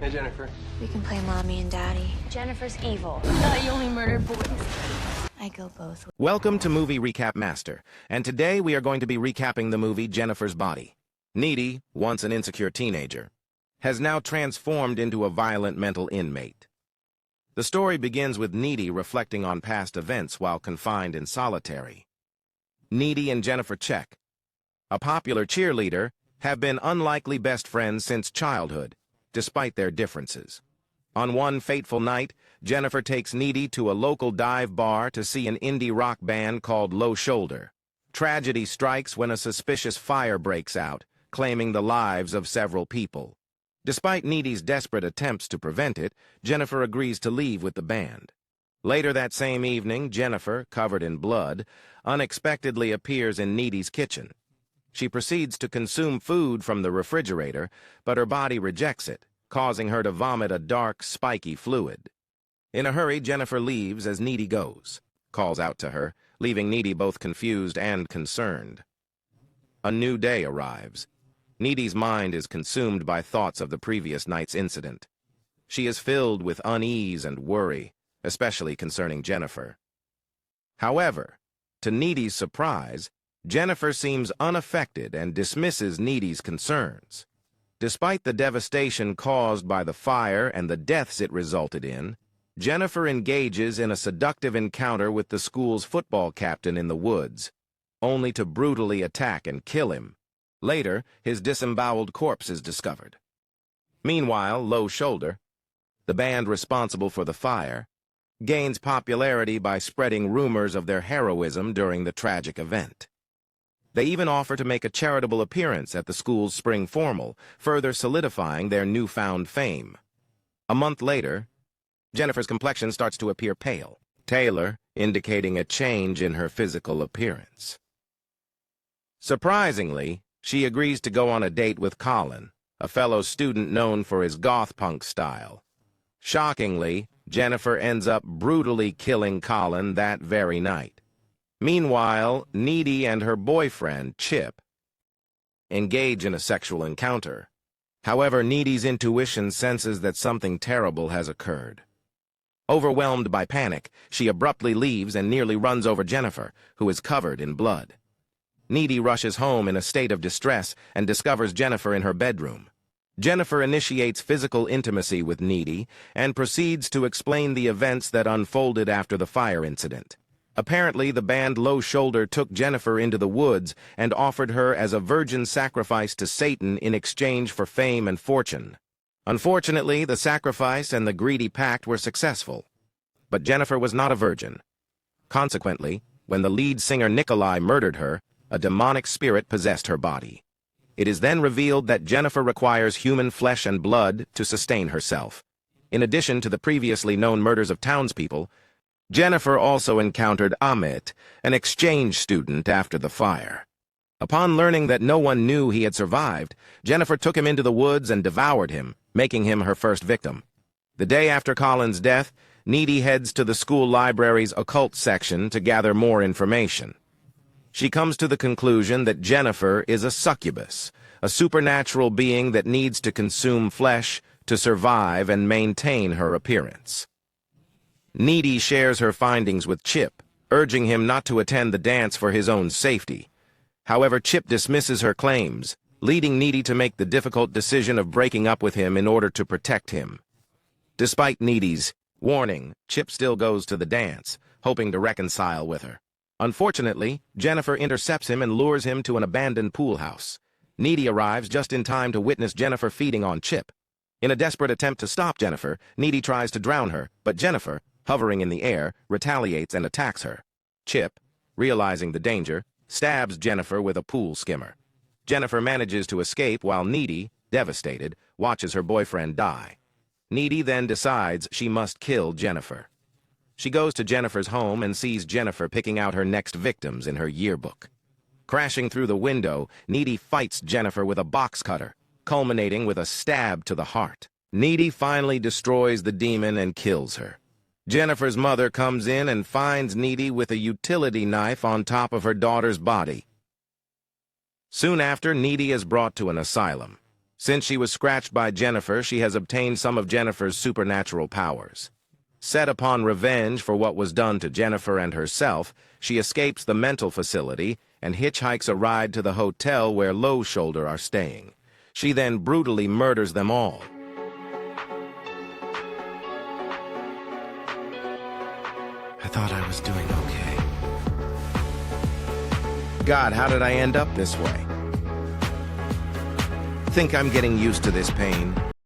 Hey, Jennifer. We can play mommy and daddy. Jennifer's evil. Thought you only murdered boys. I go both ways. Welcome to Movie Recap Master, and today we are going to be recapping the movie Jennifer's Body. Needy, once an insecure teenager, has now transformed into a violent mental inmate. The story begins with Needy reflecting on past events while confined in solitary. Needy and Jennifer Check, a popular cheerleader, have been unlikely best friends since childhood, despite their differences. On one fateful night, Jennifer takes Needy to a local dive bar to see an indie rock band called Low Shoulder. Tragedy strikes when a suspicious fire breaks out, claiming the lives of several people. Despite Needy's desperate attempts to prevent it, Jennifer agrees to leave with the band. Later that same evening, Jennifer, covered in blood, unexpectedly appears in Needy's kitchen. She proceeds to consume food from the refrigerator, but her body rejects it, causing her to vomit a dark, spiky fluid. In a hurry, Jennifer leaves as Needy calls out to her, leaving Needy both confused and concerned. A new day arrives. Needy's mind is consumed by thoughts of the previous night's incident. She is filled with unease and worry, especially concerning Jennifer. However, to Needy's surprise, Jennifer seems unaffected and dismisses Needy's concerns. Despite the devastation caused by the fire and the deaths it resulted in, Jennifer engages in a seductive encounter with the school's football captain in the woods, only to brutally attack and kill him. Later, his disemboweled corpse is discovered. Meanwhile, Low Shoulder, the band responsible for the fire, gains popularity by spreading rumors of their heroism during the tragic event. They even offer to make a charitable appearance at the school's spring formal, further solidifying their newfound fame. A month later, Jennifer's complexion starts to appear pale, indicating a change in her physical appearance. Surprisingly, she agrees to go on a date with Colin, a fellow student known for his goth punk style. Shockingly, Jennifer ends up brutally killing Colin that very night. Meanwhile, Needy and her boyfriend, Chip, engage in a sexual encounter. However, Needy's intuition senses that something terrible has occurred. Overwhelmed by panic, she abruptly leaves and nearly runs over Jennifer, who is covered in blood. Needy rushes home in a state of distress and discovers Jennifer in her bedroom. Jennifer initiates physical intimacy with Needy and proceeds to explain the events that unfolded after the fire incident. Apparently, the band Low Shoulder took Jennifer into the woods and offered her as a virgin sacrifice to Satan in exchange for fame and fortune. Unfortunately, the sacrifice and the greedy pact were successful. But Jennifer was not a virgin. Consequently, when the lead singer Nikolai murdered her, a demonic spirit possessed her body. It is then revealed that Jennifer requires human flesh and blood to sustain herself. In addition to the previously known murders of townspeople, Jennifer also encountered Amit, an exchange student, after the fire. Upon learning that no one knew he had survived, Jennifer took him into the woods and devoured him, making him her first victim. The day after Colin's death, Needy heads to the school library's occult section to gather more information. She comes to the conclusion that Jennifer is a succubus, a supernatural being that needs to consume flesh to survive and maintain her appearance. Needy shares her findings with Chip, urging him not to attend the dance for his own safety. However, Chip dismisses her claims, leading Needy to make the difficult decision of breaking up with him in order to protect him. Despite Needy's warning, Chip still goes to the dance, hoping to reconcile with her. Unfortunately, Jennifer intercepts him and lures him to an abandoned pool house. Needy arrives just in time to witness Jennifer feeding on Chip. In a desperate attempt to stop Jennifer, Needy tries to drown her, but Jennifer, hovering in the air, retaliates and attacks her. Chip, realizing the danger, stabs Jennifer with a pool skimmer. Jennifer manages to escape while Needy, devastated, watches her boyfriend die. Needy then decides she must kill Jennifer. She goes to Jennifer's home and sees Jennifer picking out her next victims in her yearbook. Crashing through the window, Needy fights Jennifer with a box cutter, culminating with a stab to the heart. Needy finally destroys the demon and kills her. Jennifer's mother comes in and finds Needy with a utility knife on top of her daughter's body. Soon after, Needy is brought to an asylum. Since she was scratched by Jennifer, she has obtained some of Jennifer's supernatural powers. Set upon revenge for what was done to Jennifer and herself, she escapes the mental facility and hitchhikes a ride to the hotel where Low Shoulder are staying. She then brutally murders them all. I thought I was doing okay. God, how did I end up this way? Think I'm getting used to this pain.